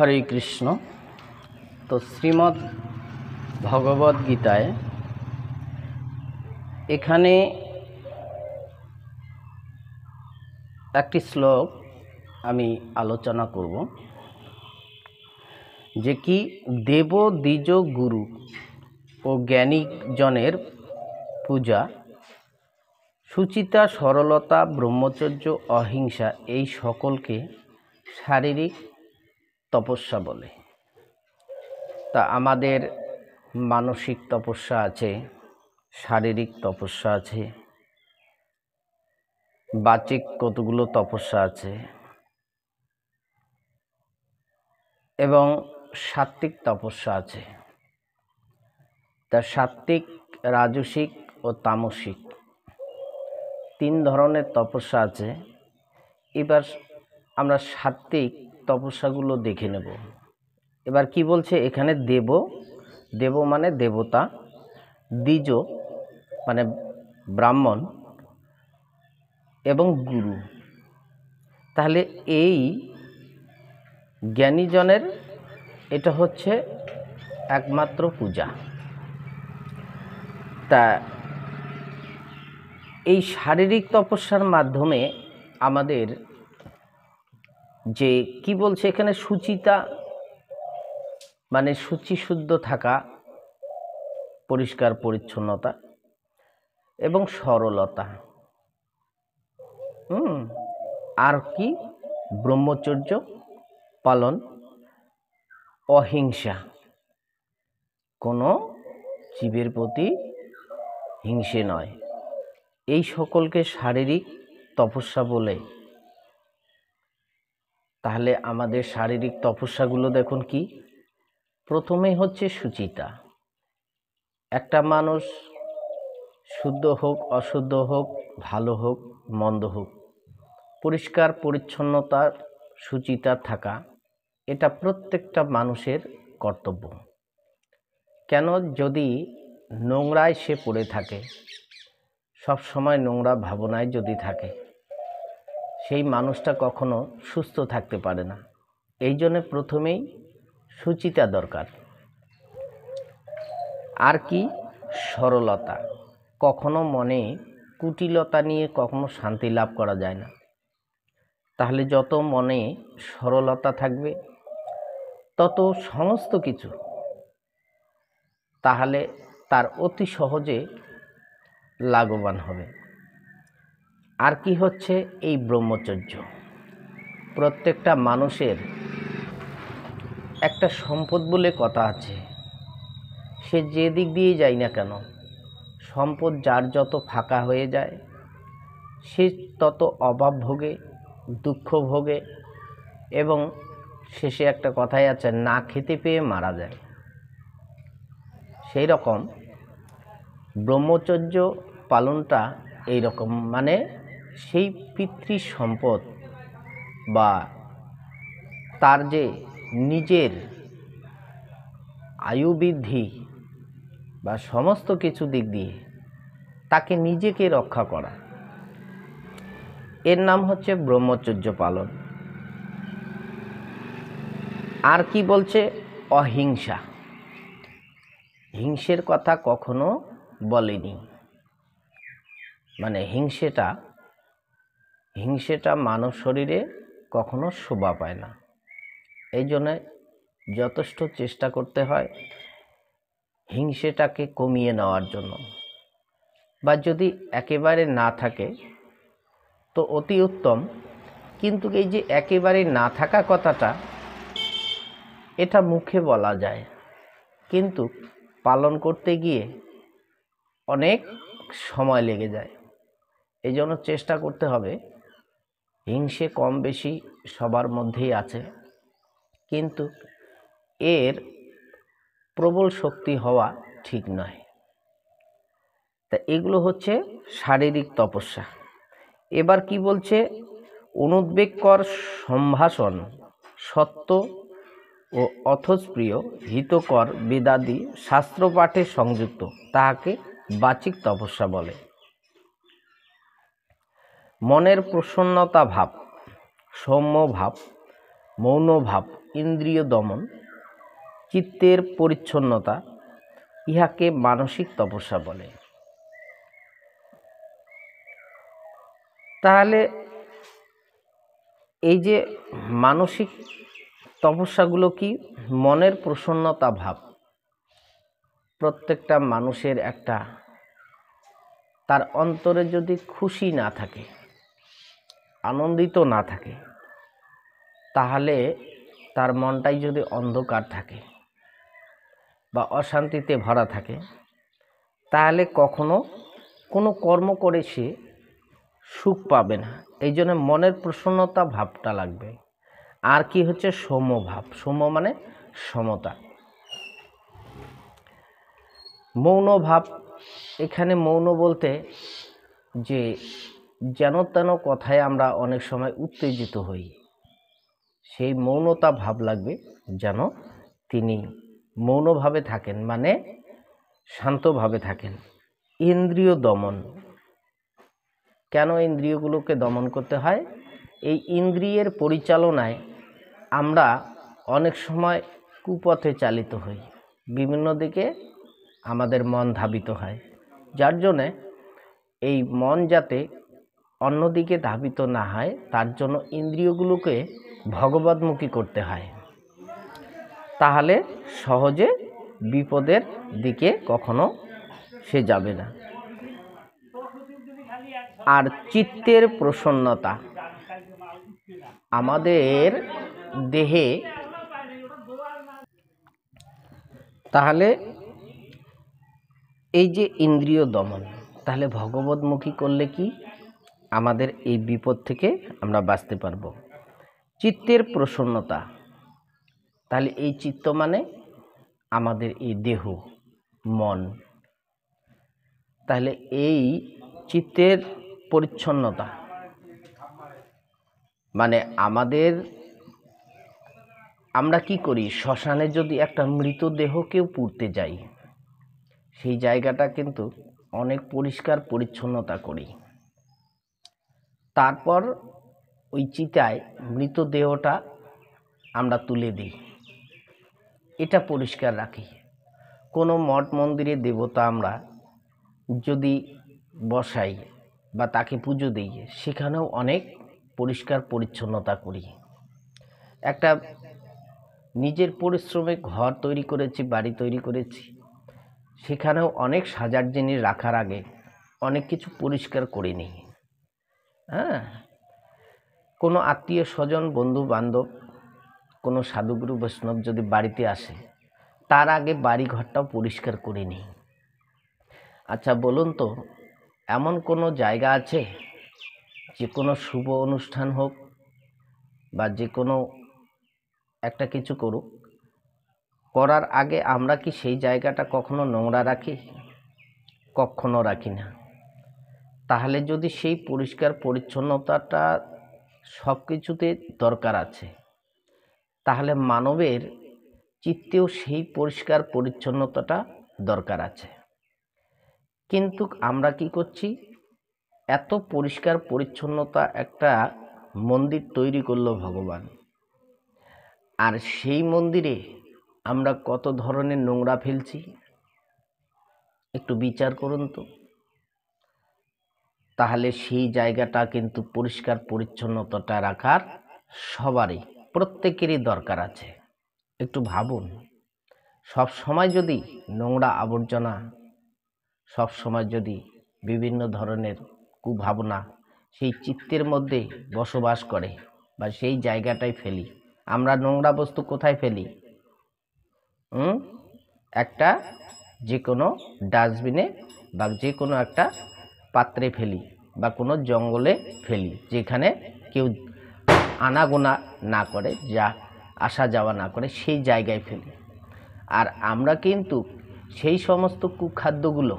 হরে কৃষ্ণ। তো শ্রীমদ্ ভগবদ গীতায় এখানে একটি শ্লোক আমি আলোচনা করব, যে কি দেব দ্বিজ গুরু ও জ্ঞানীজনের পূজা, সুচিতা, সরলতা, ব্রহ্মচর্য, অহিংসা এই সকলকে শারীরিক তপস্যা বলে। তা আমাদের মানসিক তপস্যা আছে, শারীরিক তপস্যা আছে, বাচিক কতগুলো তপস্যা আছে, এবং সাত্ত্বিক তপস্যা আছে। তা সাত্ত্বিক, রাজসিক ও তামসিক তিন ধরনের তপস্যা আছে। এবার আমরা সাত্ত্বিক তপস্যাগুলো দেখে নেব। এবার কি বলছে এখানে? দেব মানে দেবতা, দ্বিজ মানে ব্রাহ্মণ, এবং গুরু। তাহলে এই জ্ঞানীজনের এটা হচ্ছে একমাত্র পূজা। তা এই শারীরিক তপস্যার মাধ্যমে আমাদের যে কি বলছে এখানে, সুচিতা মানে শুচিশুদ্ধ থাকা, পরিষ্কার পরিচ্ছন্নতা, এবং সরলতা, আর কি ব্রহ্মচর্য পালন, অহিংসা, কোনো জীবের প্রতি হিংসে নয়, এই সকলকে শারীরিক তপস্যা বলে। তাহলে আমাদের শারীরিক তপস্যাগুলো দেখুন কি। প্রথমে হচ্ছে সুচিতা। একটা মানুষ শুদ্ধ হোক, অশুদ্ধ হোক, ভালো হোক, মন্দ হোক, পরিষ্কার পরিচ্ছন্নতার সুচিতা থাকা, এটা প্রত্যেকটা মানুষের কর্তব্য। কেন? যদি নোংরায় সে পড়ে থাকে, সব সময় নোংরা ভাবনায় যদি থাকে, সেই মানুষটা কখনো সুস্থ থাকতে পারে না। এই জন্য প্রথমেই সুচিতা দরকার। আর কি? সরলতা। কখনো মনে কুটিলতা নিয়ে কখনো শান্তি লাভ করা যায় না। তাহলে যত মনে সরলতা থাকবে, তত সমস্ত কিছু তাহলে তার অতি সহজে লাভবান হবে। আর কি হচ্ছে? এই ব্রহ্মচর্য। প্রত্যেকটা মানুষের একটা সম্পদ বলে কথা আছে। সে যে দিক দিয়েই যায় না কেন, সম্পদ যার যত ফাঁকা হয়ে যায়, সে তত অভাব ভোগে, দুঃখ ভোগে, এবং শেষে একটা কথাই আছে, না খেতে পেয়ে মারা যায়। সেই রকম ব্রহ্মচর্য পালনটা এই রকম, মানে সেই পিতৃ সম্পদ বা তার যে নিজের আয়ু বৃদ্ধি বা সমস্ত কিছু দিক দিয়ে তাকে নিজেকে রক্ষা করা, এর নাম হচ্ছে ব্রহ্মচর্য পালন। আর কি বলছে? অহিংসা। হিংসের কথা কখনো বলেনি। মানে হিংসেটা মানব শরীরে কখনো শোভা পায় না। এই জন্যে যথেষ্ট চেষ্টা করতে হয় হিংসেটাকে কমিয়ে নেওয়ার জন্য, বা যদি একেবারে না থাকে তো অতি উত্তম। কিন্তু এই যে একেবারে না থাকা কথাটা, এটা মুখে বলা যায়, কিন্তু পালন করতে গিয়ে অনেক সময় লেগে যায়। এই জন্য চেষ্টা করতে হবে। হিংসে কম বেশি সবার মধ্যেই আছে, কিন্তু এর প্রবল শক্তি হওয়া ঠিক নয়। তা এগুলো হচ্ছে শারীরিক তপস্যা। এবার কি বলছে? অনুদ্বেগকর সম্ভাষণ, সত্য ও অথস্প্রিয়, হিতকর বেদাদি শাস্ত্রপাঠে সংযুক্ত, তাহাকে বাচিক তপস্যা বলে। মনের প্রসন্নতা ভাব, সৌম্য ভাব, মৌন ভাব, ইন্দ্রিয় দমন, চিত্তের পরিচ্ছন্নতা, ইহাকে মানসিক তপস্যা বলে। তাহলে এই যে মানসিক তপস্যাগুলো কি? মনের প্রসন্নতা ভাব। প্রত্যেকটা মানুষের একটা, তার অন্তরে যদি খুশি না থাকে, আনন্দিত না থাকে, তাহলে তার মনটাই যদি অন্ধকার থাকে বা অশান্তিতে ভরা থাকে, তাহলে কখনো কোনো কর্ম করে সে সুখ পাবে না। এই জন্য মনের প্রসন্নতা ভাবটা লাগবে। আর কি হচ্ছে? সমভাব। সম মানে সমতা। মৌন ভাব, এখানে মৌন বলতে যে যেন তেন কথায় আমরা অনেক সময় উত্তেজিত হই, সেই মৌনতা ভাব লাগবে, যেন তিনি মৌনভাবে থাকেন, মানে শান্তভাবে থাকেন। ইন্দ্রিয় দমন। কেন ইন্দ্রিয়গুলোকে দমন করতে হয়? এই ইন্দ্রিয়ের পরিচালনায় আমরা অনেক সময় কুপথে চালিত হই, বিভিন্ন দিকে আমাদের মন ধাবিত হয়, যার জন্যে এই মন যাতে অন্যদিকে ধাবিত না হয়, তার জন্য ইন্দ্রিয়গুলোকে ভগবতমুখী করতে হয়। তাহলে সহজে বিপদের দিকে কখনো সে যাবে না। আর চিত্তের প্রসন্নতা, আমাদের দেহে, তাহলে এই যে ইন্দ্রিয় দমন, তাহলে ভগবতমুখী করলে কি আমাদের এই বিপদ থেকে আমরা বাঁচতে পারবো। চিত্তের প্রসন্নতা, তাহলে এই চিত্ত মানে আমাদের এই দেহ, মন। তাহলে এই চিত্তের পরিচ্ছন্নতা মানে আমরা কি করি? শ্মশানে যদি একটা মৃতদেহকেও পুড়তে যাই, সেই জায়গাটা কিন্তু অনেক পরিষ্কার পরিচ্ছন্নতা করি। তারপর ওই চিতায় মৃতদেহটা আমরা তুলে দিই, এটা পরিষ্কার রাখি। কোনো মঠ মন্দিরে দেবতা আমরা যদি বসাই বা তাকে পুজো দিই, সেখানেও অনেক পরিষ্কার পরিচ্ছন্নতা করি। একটা নিজের পরিশ্রমে ঘর তৈরি করেছি, বাড়ি তৈরি করেছি, সেখানেও অনেক সাজার জিনিস রাখার আগে অনেক কিছু পরিষ্কার করে নিই। হ্যাঁ, কোনো আত্মীয় স্বজন, বন্ধু বান্ধব, কোনো সাধুগুরু বৈষ্ণব যদি বাড়িতে আসে, তার আগে বাড়ি ঘরটাও পরিষ্কার করে নিই। আচ্ছা বলুন তো, এমন কোনো জায়গা আছে যে কোনো শুভ অনুষ্ঠান হোক বা যে কোনো একটা কিছু করুক, করার আগে আমরা কি সেই জায়গাটা কখনো নোংরা রাখি? কখনো রাখি না। তাহলে যদি সেই পরিষ্কার পরিচ্ছন্নতাটা সব কিছুতে দরকার আছে, তাহলে মানবের চিত্তেও সেই পরিষ্কার পরিচ্ছন্নতাটা দরকার আছে। কিন্তু আমরা কি করছি? এত পরিষ্কার পরিচ্ছন্নতা একটা মন্দির তৈরি করলো ভগবান, আর সেই মন্দিরে আমরা কত ধরনের নোংরা ফেলছি, একটু বিচার করুন তো। তাহলে সেই জায়গাটা কিন্তু পরিষ্কার পরিচ্ছন্নতাটা রাখার সবারই, প্রত্যেকেরই দরকার আছে। একটু ভাবুন, সব সময় যদি নোংরা আবর্জনা, সব সময় যদি বিভিন্ন ধরনের কুভাবনা সেই চিত্তের মধ্যে বসবাস করে বা সেই জায়গাটায় ফেলি, আমরা নোংরা বস্তু কোথায় ফেলি? একটা যে কোনো ডাস্টবিনে বা যে কোনো একটা পাত্রে ফেলি বা কোনো জঙ্গলে ফেলি, যেখানে কেউ আনাগোনা না করে, যা আসা যাওয়া না করে, সেই জায়গায় ফেলি। আর আমরা কিন্তু সেই সমস্ত কুখাদ্যগুলো,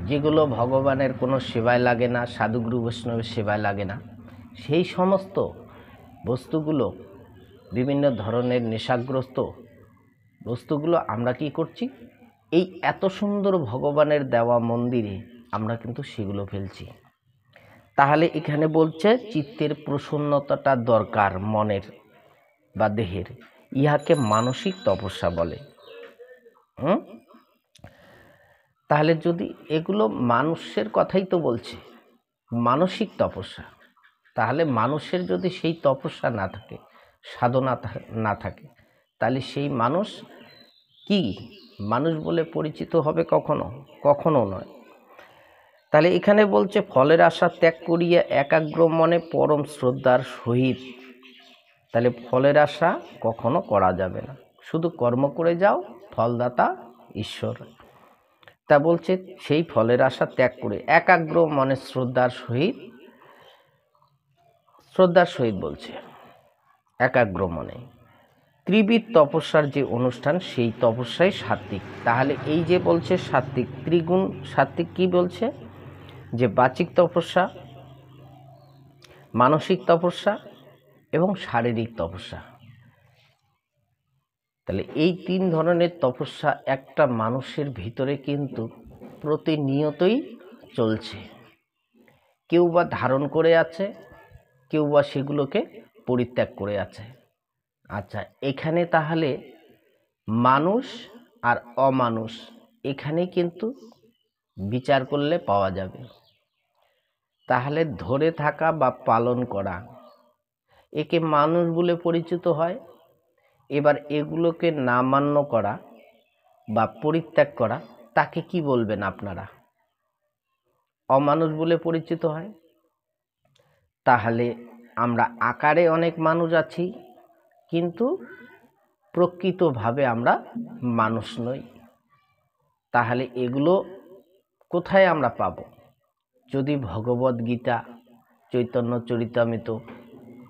যেগুলো ভগবানের কোনো সেবায় লাগে না, সাধুগুরু বৈষ্ণবের সেবায় লাগে না, সেই সমস্ত বস্তুগুলো, বিভিন্ন ধরনের নেশাগ্রস্ত বস্তুগুলো আমরা কি করছি? এই এত সুন্দর ভগবানের দেওয়া মন্দিরে আমরা কিন্তু সেগুলো ফেলছি। তাহলে এখানে বলছে চিত্তের প্রসন্নতাটা দরকার মনের বা দেহের, ইহাকে মানসিক তপস্যা বলে। তাহলে যদি এগুলো মানুষের কথাই তো বলছে, মানসিক তপস্যা, তাহলে মানুষের যদি সেই তপস্যা না থাকে, সাধনা না থাকে, তাহলে সেই মানুষ কি মানুষ বলে পরিচিত হবে? কখনো নয়। তাহলে এখানে বলছে ফলের আশা ত্যাগ করিয়া একাগ্র মনে পরম শ্রদ্ধার সহিত, তাহলে ফলের আশা কখনো করা যাবে না, শুধু কর্ম করে যাও, ফলদাতা ঈশ্বর। তা বলছে সেই ফলের আশা ত্যাগ করে একাগ্র মনে শ্রদ্ধার সহিত বলছে একাগ্র মনে ত্রিবিধ তপস্যার যে অনুষ্ঠান, সেই তপস্যাই সাত্ত্বিক। তাহলে এই যে বলছে সাত্ত্বিক, ত্রিগুণ সাত্ত্বিক কি বলছে? যে বাচিক তপস্যা, মানসিক তপস্যা এবং শারীরিক তপস্যা। তাহলে এই 3 ধরনের তপস্যা একটা মানুষের ভিতরে কিন্তু প্রতিনিয়তই চলছে। কেউ বা ধারণ করে আছে, কেউ বা সেগুলোকে পরিত্যাগ করে আছে। আচ্ছা, এখানে তাহলে মানুষ আর অমানুষ এখানে কিন্তু বিচার করলে পাওয়া যাবে। তাহলে ধরে থাকা বা পালন করা, একে মানুষ বলে পরিচিত হয়। এবার এগুলোকে না মান্য করা বা পরিত্যাগ করা, তাকে কি বলবেন আপনারা? অমানুষ বলে পরিচিত হয়। তাহলে আমরা আকারে অনেক মানুষ আছি, কিন্তু প্রকৃতভাবে আমরা মানুষ নই। তাহলে এগুলো কোথায় আমরা পাব? যদি ভগবদ গীতা, চৈতন্য চরিতামৃত,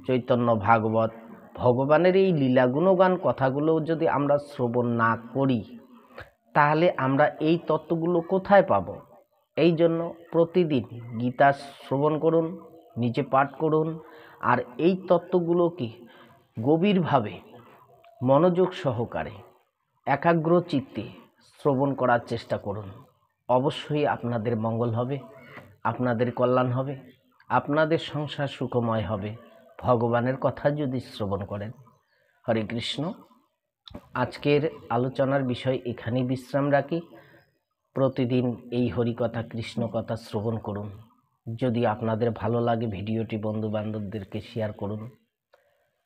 চৈতন্য ভাগবত, ভগবানের এই লীলা গুণগান কথাগুলো যদি আমরা শ্রবণ না করি, তাহলে আমরা এই তত্ত্বগুলো কোথায় পাব? এই জন্য প্রতিদিন গীতা শ্রবণ করুন, নিজে পাঠ করুন, আর এই তত্ত্বগুলোকে গভীরভাবে মনোযোগ সহকারে একাগ্র চিত্তে শ্রবণ করার চেষ্টা করুন। অবশ্যই আপনাদের মঙ্গল হবে, আপনাদের কল্যাণ হবে, আপনাদের সংসার সুখময় হবে ভগবানের কথা যদি শ্রবণ করেন। হরে কৃষ্ণ। আজকের আলোচনার বিষয় এখানেই বিশ্রাম রাখি। প্রতিদিন এই হরিকথা, কৃষ্ণ কথা শ্রবণ করুন। যদি আপনাদের ভালো লাগে, ভিডিওটি বন্ধু বান্ধবদেরকে শেয়ার করুন।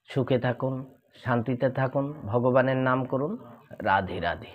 সুখে থাকুন, শান্তিতে থাকুন, ভগবানের নাম করুন। রাধে রাধে।